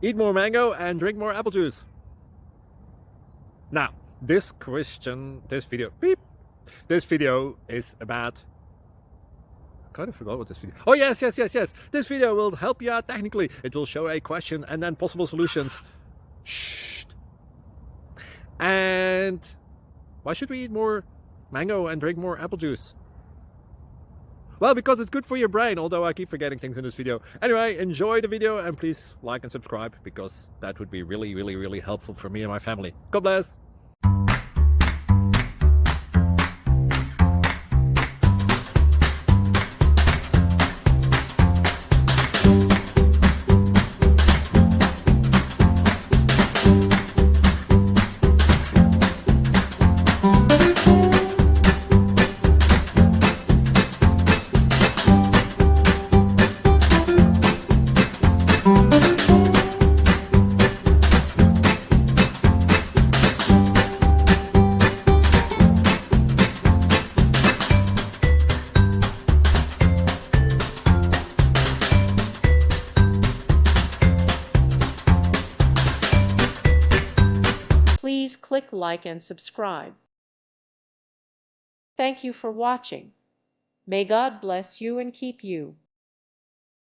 Eat more mango and drink more apple juice. Now, this video is about, I kind of forgot what this video. Oh, yes. This video will help you out technically. It will show a question and then possible solutions. Shh. And why should we eat more mango and drink more apple juice? Well, because it's good for your brain, although I keep forgetting things in this video. Anyway, enjoy the video and please like and subscribe, because that would be really helpful for me and my family. God bless! Please click like and subscribe. Thank you for watching. May God bless you and keep you.